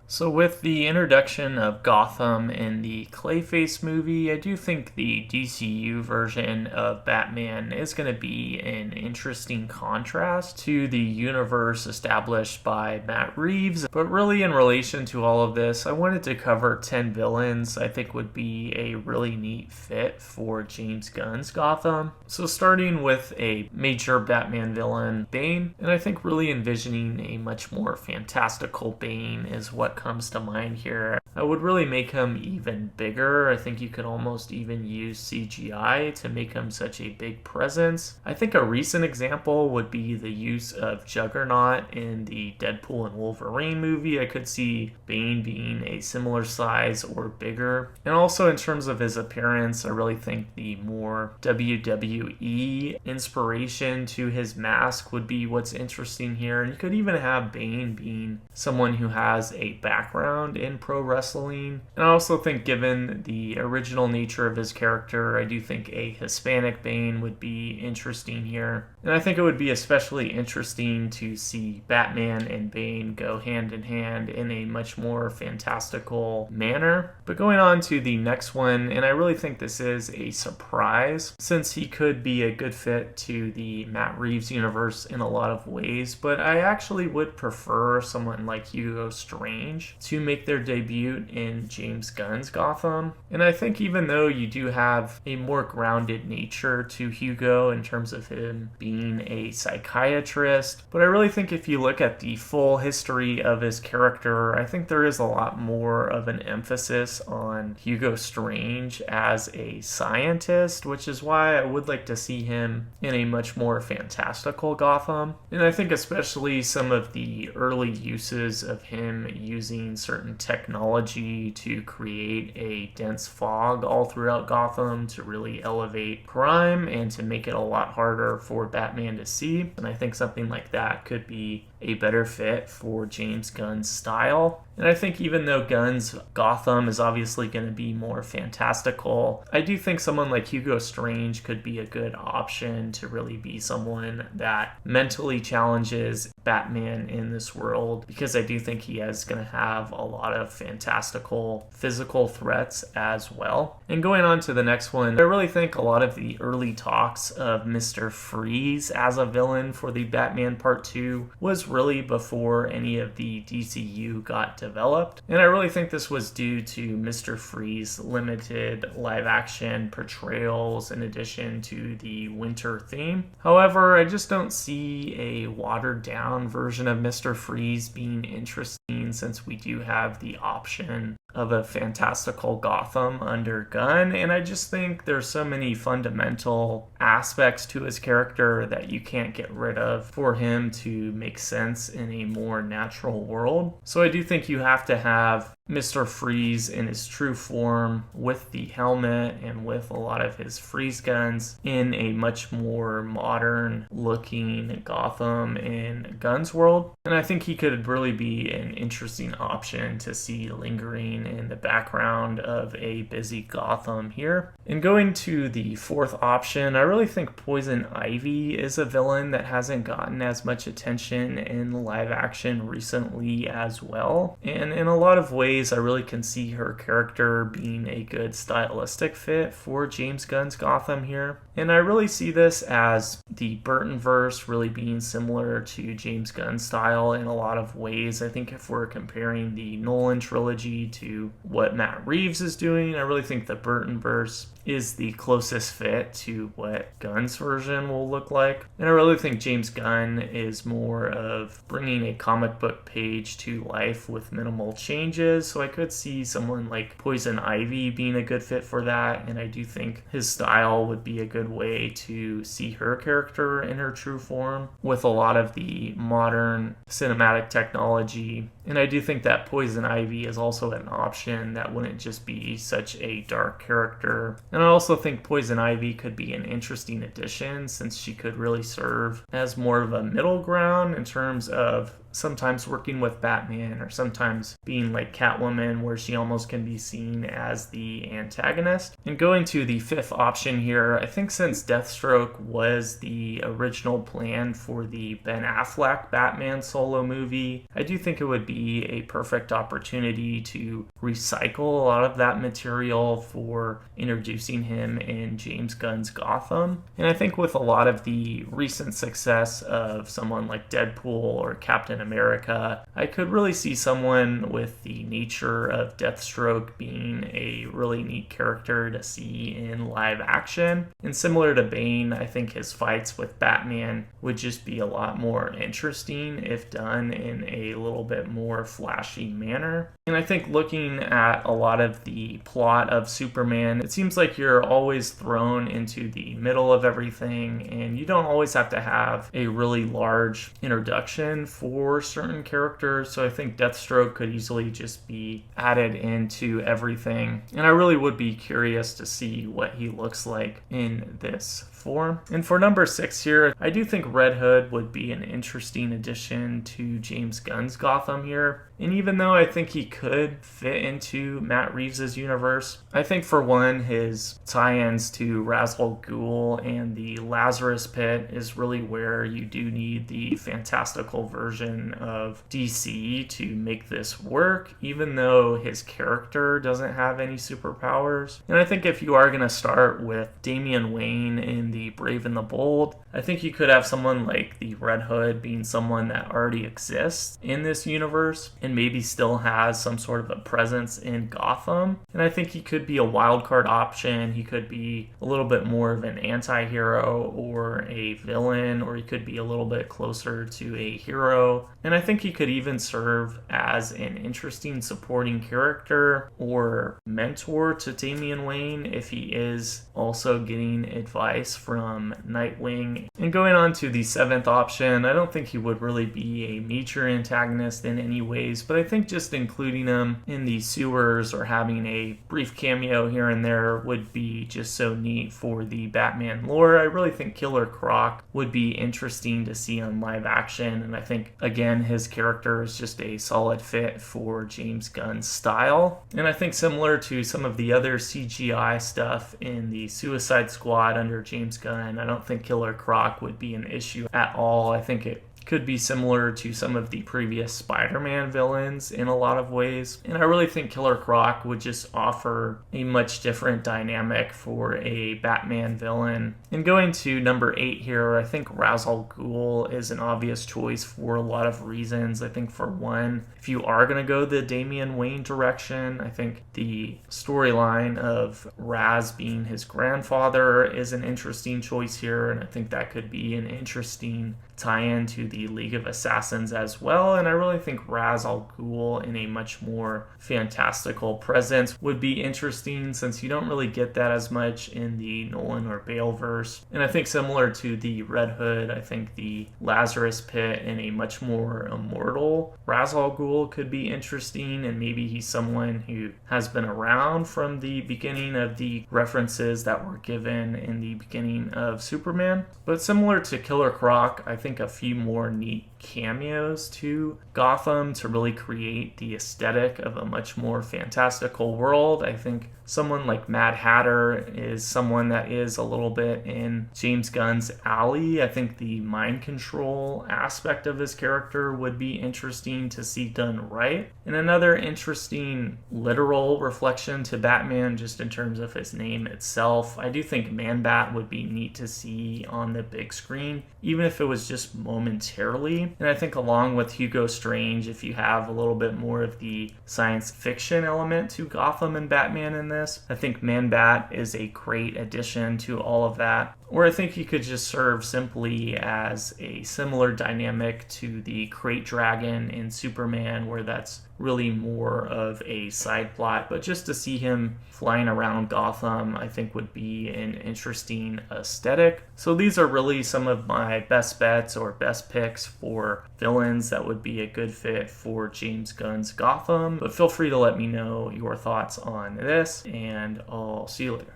So, with the introduction of Gotham in the Clayface movie, I do think the DCU version of Batman is going to be an interesting contrast to the universe established by Matt Reeves. But really, in relation to all of this, I wanted to cover 10 villains I think would be a really neat fit for James Gunn's Gotham. So, starting with a major Batman villain, Bane, and I think really envisioning a much more fantastical Bane is what comes to mind here. I would really make him even bigger. I think you could almost even use CGI to make him such a big presence. I think a recent example would be the use of Juggernaut in the Deadpool and Wolverine movie. I could see Bane being a similar size or bigger. And also in terms of his appearance, I really think the more WWE inspiration to his mask would be what's interesting here. And you could even have Bane being someone who has a background in pro wrestling. And I also think, given the original nature of his character, I do think a Hispanic Bane would be interesting here. And I think it would be especially interesting to see Batman and Bane go hand in hand in a much more fantastical manner. But going on to the next one, and I really think this is a surprise, since he could be a good fit to the Matt Reeves universe in a lot of ways, but I actually would prefer someone like Hugo Strange to make their debut in James Gunn's Gotham. And I think even though you do have a more grounded nature to Hugo in terms of him being a psychiatrist, but I really think if you look at the full history of his character, I think there is a lot more of an emphasis on Hugo Strange as a scientist, which is why I would like to see him in a much more fantastical Gotham. And I think especially some of the early uses of him using certain technology to create a dense fog all throughout Gotham to really elevate crime and to make it a lot harder for Batman to see. And I think something like that could be a better fit for James Gunn's style. And I think even though Gunn's Gotham is obviously going to be more fantastical, I do think someone like Hugo Strange could be a good option to really be someone that mentally challenges Batman in this world, because I do think he is going to have a lot of fantastical physical threats as well. And going on to the next one, I really think a lot of the early talks of Mr. Freeze as a villain for the Batman Part 2 was really before any of the DCU got developed. And I really think this was due to Mr. Freeze's limited live action portrayals in addition to the winter theme. However, I just don't see a watered down version of Mr. Freeze being interesting, since we do have the option of a fantastical Gotham under Gunn, and I just think there's so many fundamental aspects to his character that you can't get rid of for him to make sense in a more natural world. So I do think you have to have Mr. Freeze in his true form with the helmet and with a lot of his freeze guns in a much more modern looking Gotham in Gunn's world. And I think he could really be an interesting option to see lingering in the background of a busy Gotham here. And going to the fourth option, I really think Poison Ivy is a villain that hasn't gotten as much attention in live action recently as well. And in a lot of ways, I really can see her character being a good stylistic fit for James Gunn's Gotham here. And I really see this as the Burtonverse really being similar to James Gunn's style in a lot of ways. I think if we're comparing the Nolan trilogy to what Matt Reeves is doing, I really think the Burtonverse is the closest fit to what Gunn's version will look like. And I really think James Gunn is more of bringing a comic book page to life with minimal changes. So I could see someone like Poison Ivy being a good fit for that. And I do think his style would be a good way to see her character in her true form with a lot of the modern cinematic technology. And I do think that Poison Ivy is also an option that wouldn't just be such a dark character. And I also think Poison Ivy could be an interesting addition, since she could really serve as more of a middle ground in terms of sometimes working with Batman or sometimes being like Catwoman, where she almost can be seen as the antagonist. And going to the fifth option here, I think since Deathstroke was the original plan for the Ben Affleck Batman solo movie, I do think it would be a perfect opportunity to recycle a lot of that material for introducing him in James Gunn's Gotham. And I think with a lot of the recent success of someone like Deadpool or Captain America, I could really see someone with the nature of Deathstroke being a really neat character to see in live action. And similar to Bane, I think his fights with Batman would just be a lot more interesting if done in a little bit more flashy manner. And I think looking at a lot of the plot of Superman, it seems like you're always thrown into the middle of everything, and you don't always have to have a really large introduction for certain characters. So I think Deathstroke could easily just be added into everything. And I really would be curious to see what he looks like in this form. And for number 6 here, I do think Red Hood would be an interesting addition to James Gunn's Gotham here. And even though I think he could fit into Matt Reeves' universe, I think for one, his tie-ins to Ra's al Ghul and the Lazarus Pit is really where you do need the fantastical version of DC to make this work, even though his character doesn't have any superpowers. And I think if you are going to start with Damian Wayne in the Brave and the Bold, I think you could have someone like the Red Hood being someone that already exists in this universe and maybe still has some sort of a presence in Gotham. And I think he could be a wildcard option. He could be a little bit more of an anti-hero or a villain, or he could be a little bit closer to a hero. And I think he could even serve as an interesting supporting character or mentor to Damian Wayne if he is also getting advice from Nightwing. And going on to the 7th option, I don't think he would really be a major antagonist in any ways, but I think just including him in the sewers or having a brief cameo here and there would be just so neat for the Batman lore. I really think Killer Croc would be interesting to see on live action, and I think, again, his character is just a solid fit for James Gunn's style. And I think similar to some of the other CGI stuff in the Suicide Squad under James Gunn, I don't think Killer Croc would be an issue at all. I think it could be similar to some of the previous Spider-Man villains in a lot of ways. And I really think Killer Croc would just offer a much different dynamic for a Batman villain. And going to number 8 here, I think Ra's al Ghul is an obvious choice for a lot of reasons. I think for one, if you are going to go the Damian Wayne direction, I think the storyline of Raz being his grandfather is an interesting choice here, and I think that could be an interesting tie-in to the League of Assassins as well. And I really think Ra's al Ghul in a much more fantastical presence would be interesting, since you don't really get that as much in the Nolan or Bale verse. And I think similar to the Red Hood, I think the Lazarus Pit in a much more immortal Ra's al Ghul could be interesting, and maybe he's someone who has been around from the beginning of the references that were given in the beginning of Superman. But similar to Killer Croc, I think a few more neat cameos to Gotham to really create the aesthetic of a much more fantastical world. I think someone like Mad Hatter is someone that is a little bit in James Gunn's alley. I think the mind control aspect of his character would be interesting to see done right. And another interesting literal reflection to Batman, just in terms of his name itself, I do think Man-Bat would be neat to see on the big screen, even if it was just momentarily. And I think along with Hugo Strange, if you have a little bit more of the science fiction element to Gotham and Batman in this, I think Man-Bat is a great addition to all of that. Or I think he could just serve simply as a similar dynamic to the Krayt Dragon in Superman, where that's really more of a side plot. But just to see him flying around Gotham, I think would be an interesting aesthetic. So these are really some of my best bets or best picks for villains that would be a good fit for James Gunn's Gotham. But feel free to let me know your thoughts on this, and I'll see you later.